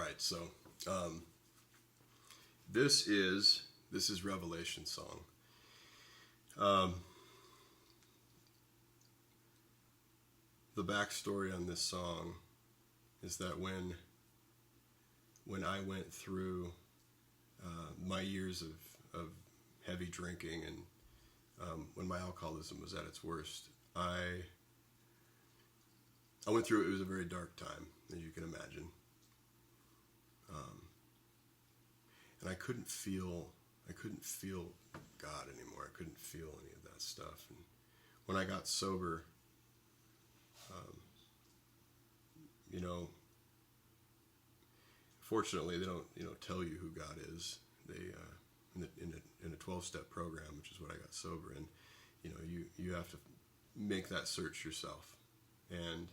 right, so this is Revelation song. The backstory on this song is that when I went through my years of heavy drinking and when my alcoholism was at its worst, I went through it. It was a very dark time, as you can imagine. And I couldn't feel God anymore. I couldn't feel any of that stuff. And when I got sober, fortunately they don't tell you who God is. They in a 12-step program, which is what I got sober in, you have to make that search yourself. And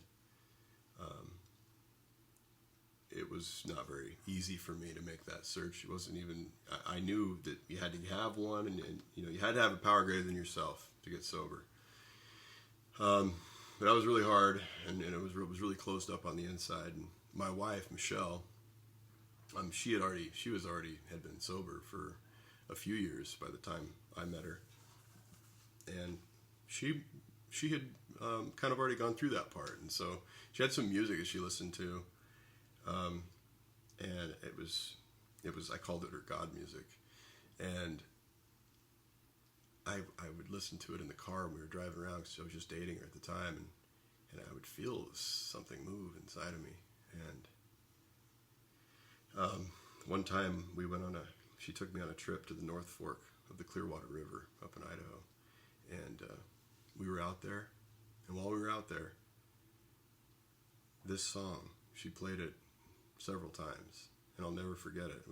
it was not very easy for me to make that search. It wasn't even, I knew that you had to have one, and you had to have a power greater than yourself to get sober. But that was really hard, and it was really closed up on the inside. And my wife, Michelle, she had been sober for a few years by the time I met her, and she had kind of already gone through that part, and so she had some music that she listened to, and it was I called it her God music, and I would listen to it in the car when we were driving around because I was just dating her at the time, and I would feel something move inside of me. And one time she took me on a trip to the North Fork of the Clearwater River up in Idaho, and we were out there, and while we were out there, this song, she played it several times, and I'll never forget it.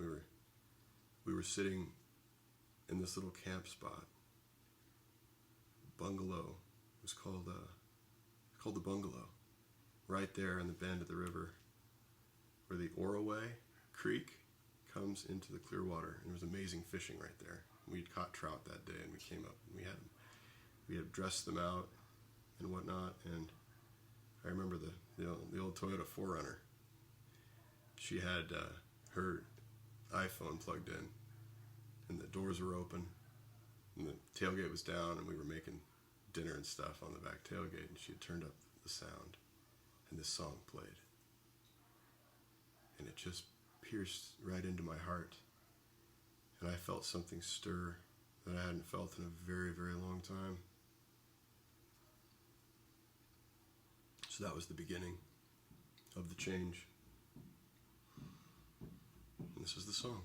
We were sitting in this little camp spot, bungalow. It was called the Bungalow, right there in the bend of the river where the Oraway Creek comes into the Clearwater, and there was amazing fishing right there. We'd caught trout that day, and we came up and we had dressed them out and whatnot. And I remember the old Toyota 4Runner. She had her iPhone plugged in, and the doors were open, and the tailgate was down, and we were making dinner and stuff on the back tailgate, and she had turned up the sound, and this song played, and it just pierced right into my heart, and I felt something stir that I hadn't felt in a very, very long time. So that was the beginning of the change. And this is the song.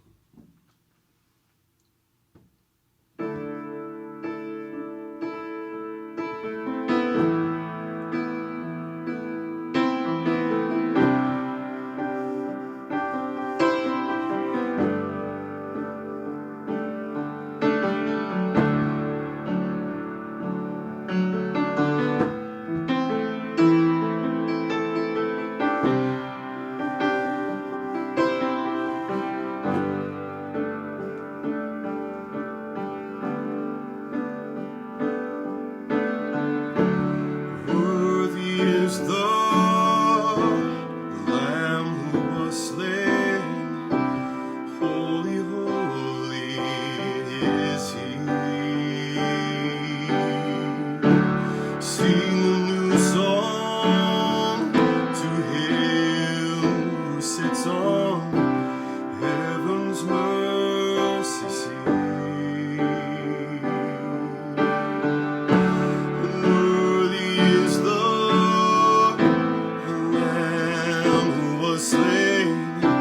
Slain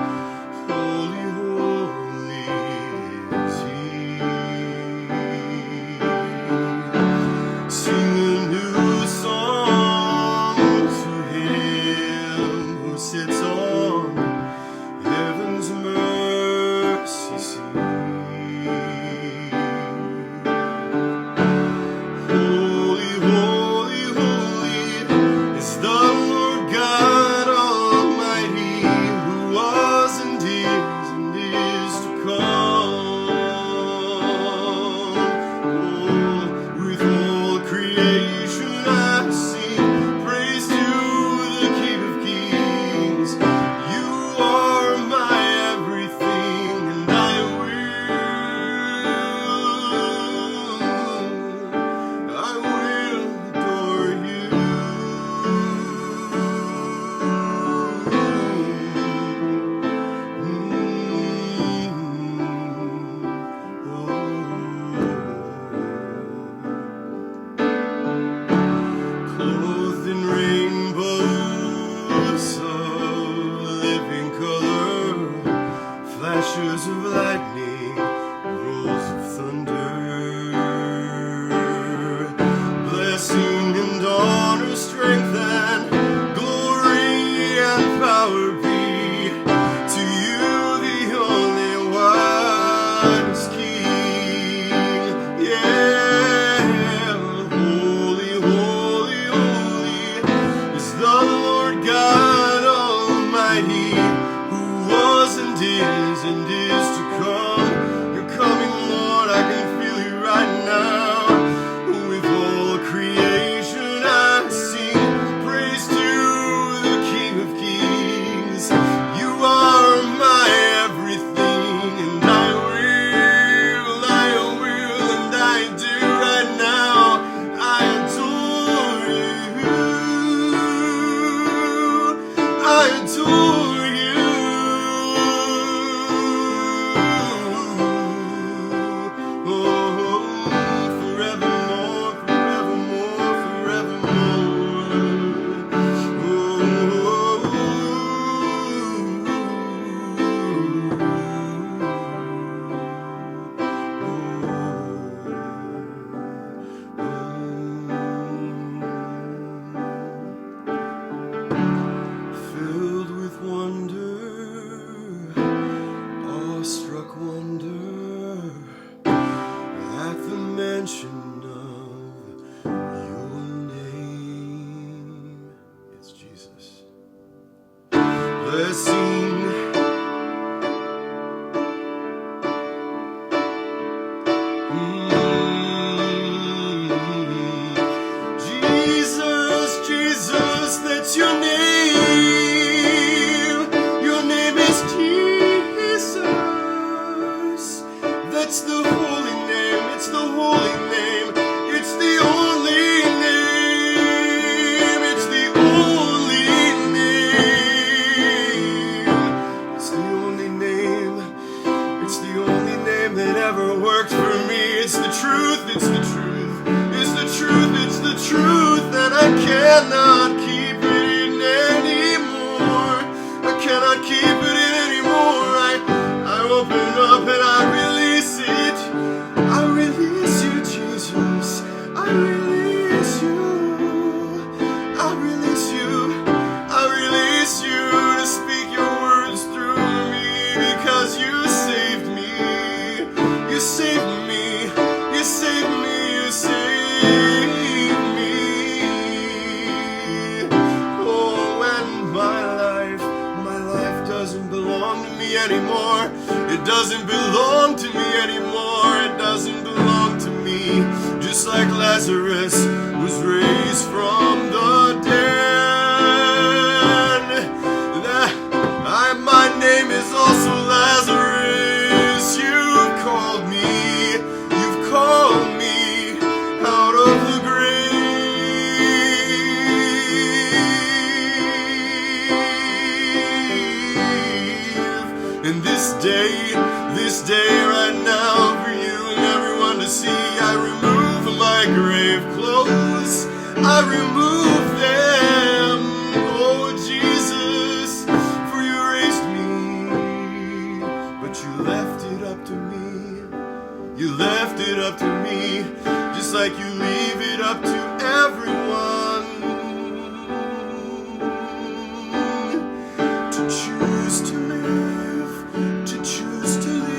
flashes of lightning, rolls of thunder. Blessing and honor, strength and glory and power be to you, the only wise King. Yeah, holy, holy, holy is the Lord God Almighty, who was and is to come. You're coming, Lord, I can feel you right now. With all creation I sing praise to the King of Kings. You are my everything, and I will, and I do right now. I adore you. I adore you. Oh, forevermore, forevermore, filled with wonder, awestruck wonder, at the mention of your name. It's Jesus. Blessing, Jesus, Jesus, that's your name. Your name is Jesus. That's the holy name. It's the holy name. It's the only name. It's the only name. It's the only name. It's the only name that ever worked for me. It's the truth. It's the truth. It's the truth. It's the truth. And I cannot keep it in anymore. I cannot keep it in anymore. I open up and I release it. I release you, Jesus. I release you. I release you. I release you to speak your words through me, because you saved me. You saved me. You saved me. You saved me. Oh, and my life doesn't belong to me anymore. It doesn't belong to me anymore. It doesn't belong to me. Just like Lazarus was raised from the dead. My name is also Lazarus. You've called me. You've called me out of the grave. And this day right now, for you and everyone to see, I remove my grave clothes. I remove them. Oh, Jesus, for you raised me, but you left it up to me. You left it up to me, just like you leave it up to everyone to choose to live, to choose to live.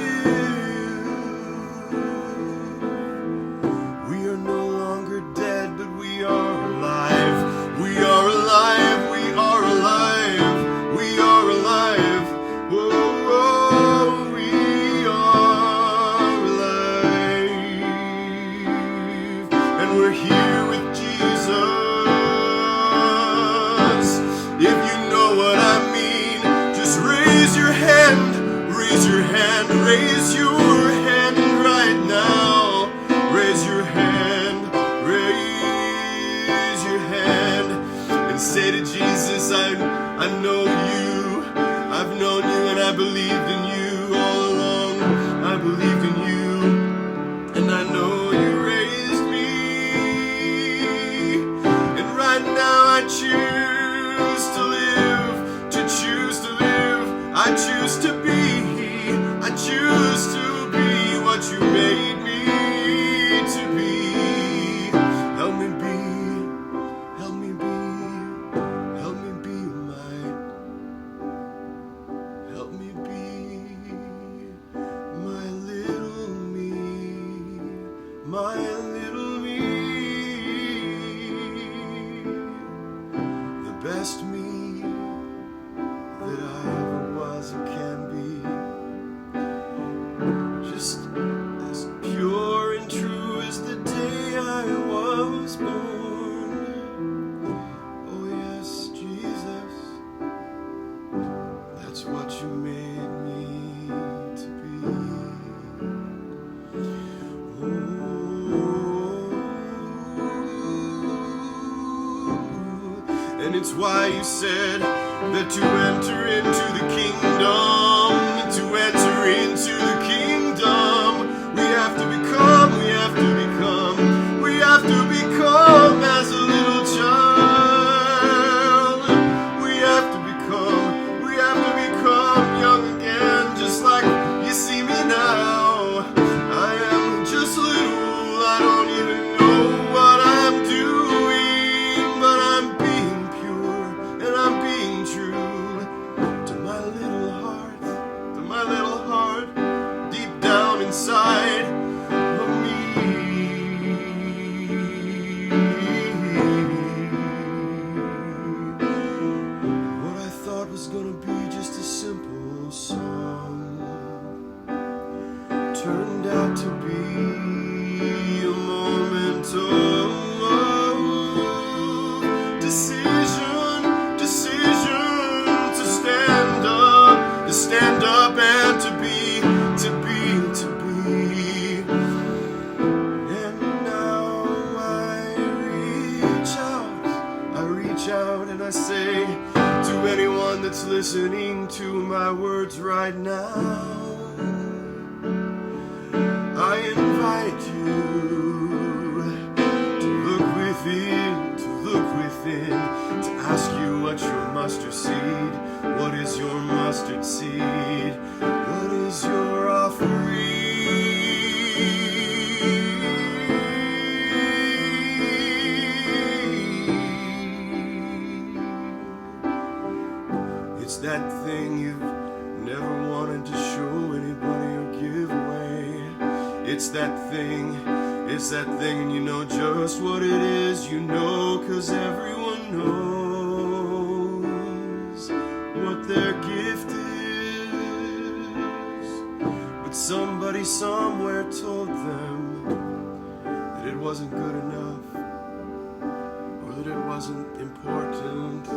We are no longer dead, but we are alive. We are alive. We are alive. We are alive. Whoa, whoa, we are alive. And we're here with Jesus. If you know what I mean, just raise your hand. Raise your hand. Raise your hand right now. Raise your hand. Raise your hand. And say to Jesus, I know you. I've known you and I believed in you all along. I believed in you. And I know you raised me. And right now I choose to live, to choose to live. I choose to be, I it's what you made me to be. Oh, and it's why you said that to enter into the kingdom, to enter into the kingdom, we have to become as a little child. We have to become young again, just like you see me now. I am just little, I don't even know what I'm doing, but I'm being pure and I'm being true to my little heart, deep down inside of me. What I thought was gonna be just a simple song turned out to be a moment of decision to stand up and to be. And now I reach out and I say to anyone that's listening to my words right now, I invite you to look within, to ask you what's your mustard seed, what is your mustard seed, what is your offering? It's that thing you've never wanted to show anybody or give away. It's that thing, and you know just what it is, you know, 'cause everyone knows what their gift is. But somebody somewhere told them that it wasn't good enough, or that it wasn't important,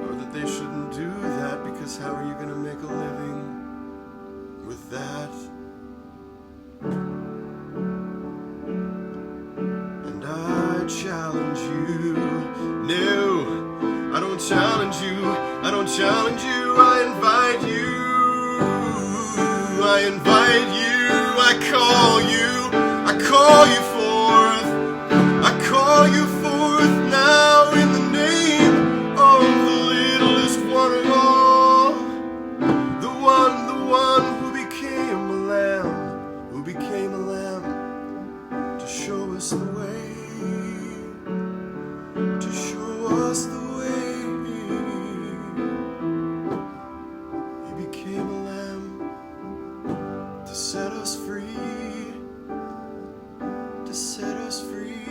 or that they shouldn't do that, because how are you going to make a living with that? And I challenge you. No, I don't challenge you. I invite you. I call you forth. I call you forth now in the name of the littlest one of all, the one who became a lamb, to show us the way, He became a lamb to set us free, to set us free.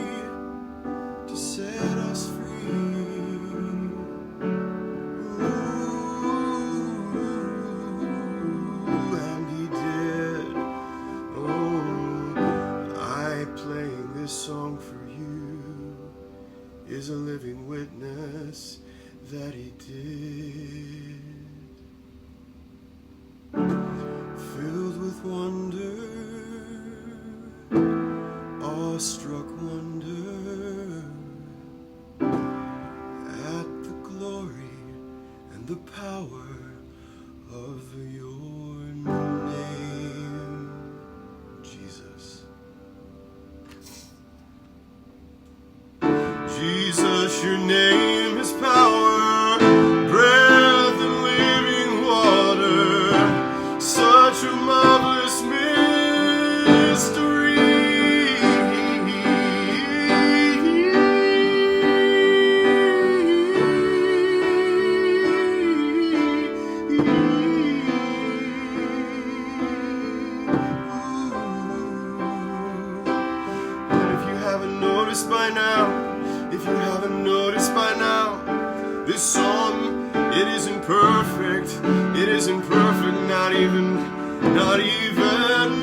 Ooh, and He did. Oh, I playing this song for you is a living witness that He did. Filled with wonder, awestruck wonder at the glory and the power of your name, Jesus. Jesus, your name is power, breath and living water, such a marvelous mystery. And if you haven't noticed by now, this song, it isn't perfect, not even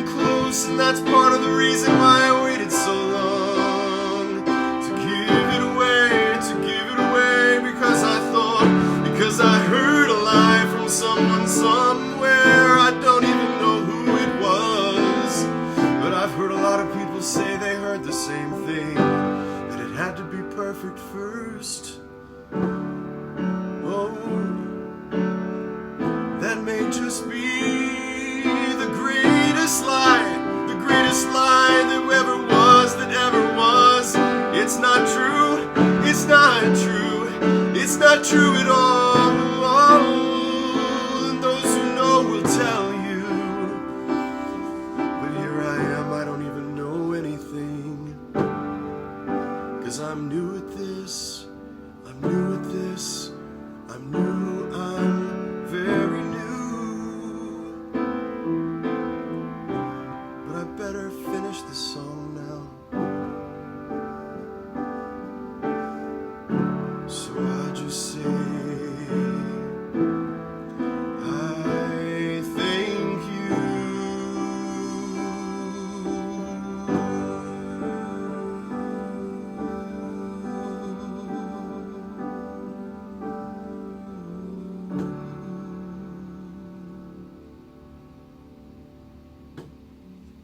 close, and that's part of the reason why I waited so long to give it away, because I heard a lie from that may just be